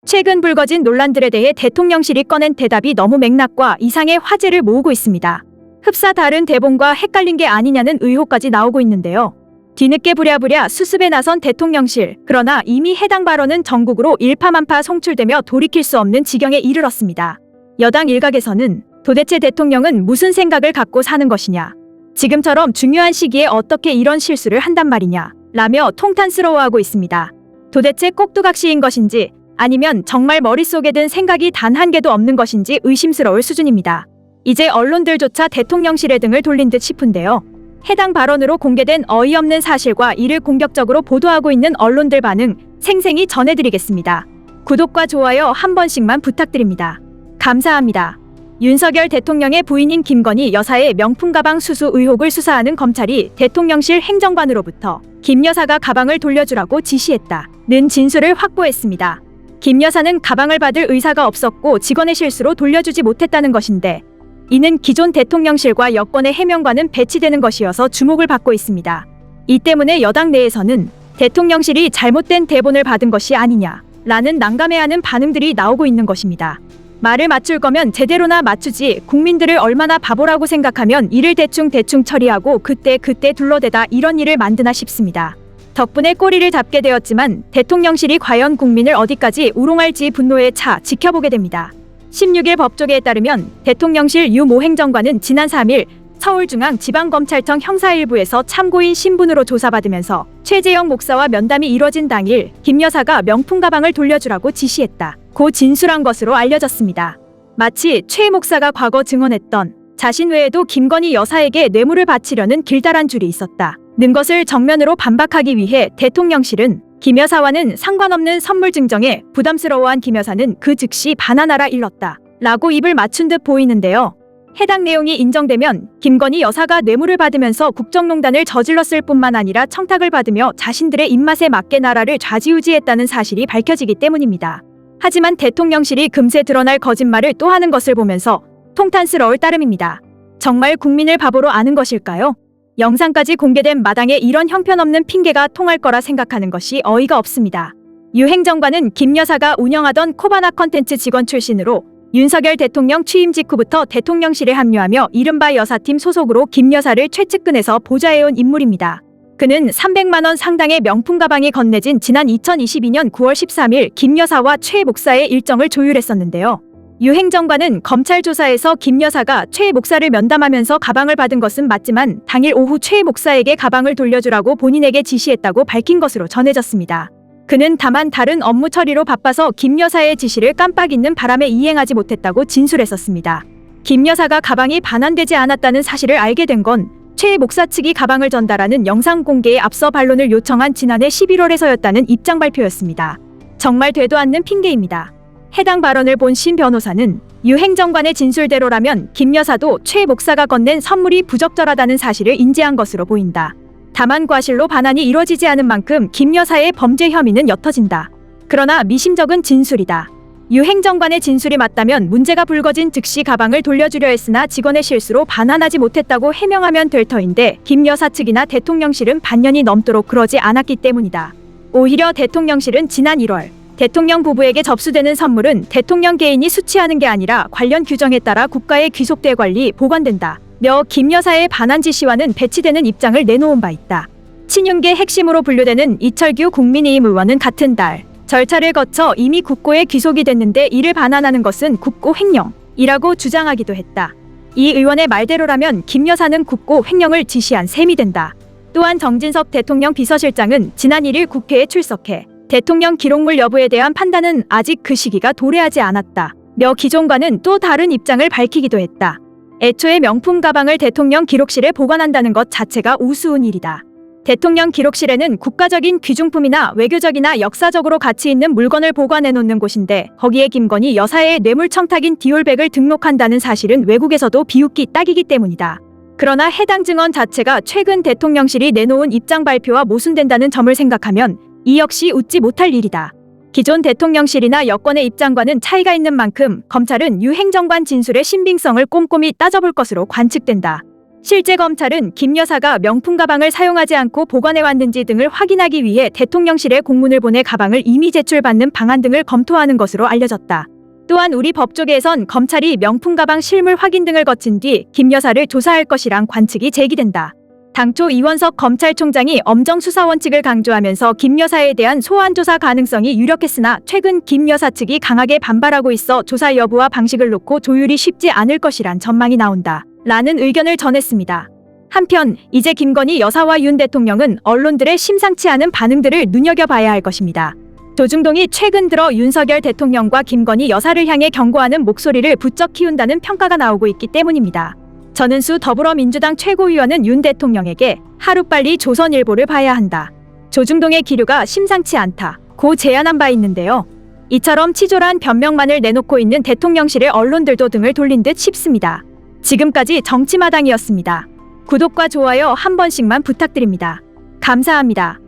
최근 불거진 논란들에 대해 대통령실이 꺼낸 대답이 너무 맥락과 이상의 화제를 모으고 있습니다. 흡사 다른 대본과 헷갈린 게 아니냐는 의혹까지 나오고 있는데요. 뒤늦게 부랴부랴 수습에 나선 대통령실. 그러나 이미 해당 발언은 전국으로 일파만파 송출되며 돌이킬 수 없는 지경에 이르렀습니다. 여당 일각에서는 도대체 대통령은 무슨 생각을 갖고 사는 것이냐, 지금처럼 중요한 시기에 어떻게 이런 실수를 한단 말이냐 라며 통탄스러워하고 있습니다. 도대체 꼭두각시인 것인지 아니면 정말 머릿속에 든 생각이 단 한 개도 없는 것인지 의심스러울 수준입니다. 이제 언론들조차 대통령실에 등을 돌린 듯 싶은데요. 해당 발언으로 공개된 어이없는 사실과 이를 공격적으로 보도하고 있는 언론들 반응 생생히 전해드리겠습니다. 구독과 좋아요 한 번씩만 부탁드립니다. 감사합니다. 윤석열 대통령의 부인인 김건희 여사의 명품 가방 수수 의혹을 수사하는 검찰이 대통령실 행정관으로부터 김 여사가 가방을 돌려주라고 지시했다는 진술을 확보했습니다. 김 여사는 가방을 받을 의사가 없었고 직원의 실수로 돌려주지 못했다는 것인데, 이는 기존 대통령실과 여권의 해명과는 배치되는 것이어서 주목을 받고 있습니다. 이 때문에 여당 내에서는 대통령실이 잘못된 대본을 받은 것이 아니냐라는 난감해하는 반응들이 나오고 있는 것입니다. 말을 맞출 거면 제대로나 맞추지, 국민들을 얼마나 바보라고 생각하면 이를 대충 처리하고 그때 둘러대다 이런 일을 만드나 싶습니다. 덕분에 꼬리를 잡게 되었지만 대통령실이 과연 국민을 어디까지 우롱할지 분노에 차 지켜보게 됩니다. 16일 법조계에 따르면 대통령실 유 모 행정관은 지난 3일 서울중앙지방검찰청 형사일부에서 참고인 신분으로 조사받으면서 최재형 목사와 면담이 이뤄진 당일 김 여사가 명품 가방을 돌려주라고 지시했다고 진술한 것으로 알려졌습니다. 마치 최 목사가 과거 증언했던 자신 외에도 김건희 여사에게 뇌물을 바치려는 길다란 줄이 있었다는 것을 정면으로 반박하기 위해 대통령실은 김 여사와는 상관없는 선물 증정에 부담스러워한 김 여사는 그 즉시 바나나라 일렀다 라고 입을 맞춘 듯 보이는데요. 해당 내용이 인정되면 김건희 여사가 뇌물을 받으면서 국정농단을 저질렀을 뿐만 아니라 청탁을 받으며 자신들의 입맛에 맞게 나라를 좌지우지했다는 사실이 밝혀지기 때문입니다. 하지만 대통령실이 금세 드러날 거짓말을 또 하는 것을 보면서 통탄스러울 따름입니다. 정말 국민을 바보로 아는 것일까요? 영상까지 공개된 마당에 이런 형편없는 핑계가 통할 거라 생각하는 것이 어이가 없습니다. 유 행정관은 김 여사가 운영하던 코바나 컨텐츠 직원 출신으로 윤석열 대통령 취임 직후부터 대통령실에 합류하며 이른바 여사팀 소속으로 김 여사를 최측근에서 보좌해온 인물입니다. 그는 300만 원 상당의 명품 가방이 건네진 지난 2022년 9월 13일 김 여사와 최 목사의 일정을 조율했었는데요. 유 행정관은 검찰 조사에서 김 여사가 최 목사를 면담하면서 가방을 받은 것은 맞지만 당일 오후 최 목사에게 가방을 돌려주라고 본인에게 지시했다고 밝힌 것으로 전해졌습니다. 그는 다만 다른 업무 처리로 바빠서 김 여사의 지시를 깜빡 잊는 바람에 이행하지 못했다고 진술했었습니다. 김 여사가 가방이 반환되지 않았다는 사실을 알게 된 건 최 목사 측이 가방을 전달하는 영상 공개에 앞서 반론을 요청한 지난해 11월에서였다는 입장 발표였습니다. 정말 되도 않는 핑계입니다. 해당 발언을 본 신 변호사는 유 행정관의 진술대로라면 김 여사도 최 목사가 건넨 선물이 부적절하다는 사실을 인지한 것으로 보인다. 다만 과실로 반환이 이뤄지지 않은 만큼 김 여사의 범죄 혐의는 옅어진다. 그러나 미심쩍은 진술이다. 유 행정관의 진술이 맞다면 문제가 불거진 즉시 가방을 돌려주려 했으나 직원의 실수로 반환하지 못했다고 해명하면 될 터인데 김 여사 측이나 대통령실은 반년이 넘도록 그러지 않았기 때문이다. 오히려 대통령실은 지난 1월 대통령 부부에게 접수되는 선물은 대통령 개인이 수취하는 게 아니라 관련 규정에 따라 국가에 귀속돼 관리, 보관된다 며 김 여사의 반환 지시와는 배치되는 입장을 내놓은 바 있다. 친윤계 핵심으로 분류되는 이철규 국민의힘 의원은 같은 달 절차를 거쳐 이미 국고에 귀속이 됐는데 이를 반환하는 것은 국고 횡령이라고 주장하기도 했다. 이 의원의 말대로라면 김 여사는 국고 횡령을 지시한 셈이 된다. 또한 정진석 대통령 비서실장은 지난 1일 국회에 출석해 대통령 기록물 여부에 대한 판단은 아직 그 시기가 도래하지 않았다 며 기존과는 또 다른 입장을 밝히기도 했다. 애초에 명품 가방을 대통령 기록실에 보관한다는 것 자체가 우스운 일이다. 대통령 기록실에는 국가적인 귀중품이나 외교적이나 역사적으로 가치 있는 물건을 보관해놓는 곳인데 거기에 김건희 여사의 뇌물 청탁인 디올백을 등록한다는 사실은 외국에서도 비웃기 딱이기 때문이다. 그러나 해당 증언 자체가 최근 대통령실이 내놓은 입장 발표와 모순된다는 점을 생각하면 이 역시 웃지 못할 일이다. 기존 대통령실이나 여권의 입장과는 차이가 있는 만큼 검찰은 유 행정관 진술의 신빙성을 꼼꼼히 따져볼 것으로 관측된다. 실제 검찰은 김 여사가 명품 가방을 사용하지 않고 보관해 왔는지 등을 확인하기 위해 대통령실에 공문을 보내 가방을 이미 제출받는 방안 등을 검토하는 것으로 알려졌다. 또한 우리 법조계에선 검찰이 명품 가방 실물 확인 등을 거친 뒤 김 여사를 조사할 것이란 관측이 제기된다. 당초 이원석 검찰총장이 엄정 수사 원칙을 강조하면서 김 여사에 대한 소환 조사 가능성이 유력했으나 최근 김 여사 측이 강하게 반발하고 있어 조사 여부와 방식을 놓고 조율이 쉽지 않을 것이란 전망이 나온다. 라는 의견을 전했습니다. 한편 이제 김건희 여사와 윤 대통령은 언론들의 심상치 않은 반응들을 눈여겨봐야 할 것입니다. 조중동이 최근 들어 윤석열 대통령과 김건희 여사를 향해 경고하는 목소리를 부쩍 키운다는 평가가 나오고 있기 때문입니다. 전은수 더불어민주당 최고위원은 윤 대통령에게 하루빨리 조선일보를 봐야 한다. 조중동의 기류가 심상치 않다. 고 제안한 바 있는데요. 이처럼 치졸한 변명만을 내놓고 있는 대통령실의 언론들도 등을 돌린 듯 싶습니다. 지금까지 정치마당이었습니다. 구독과 좋아요 한 번씩만 부탁드립니다. 감사합니다.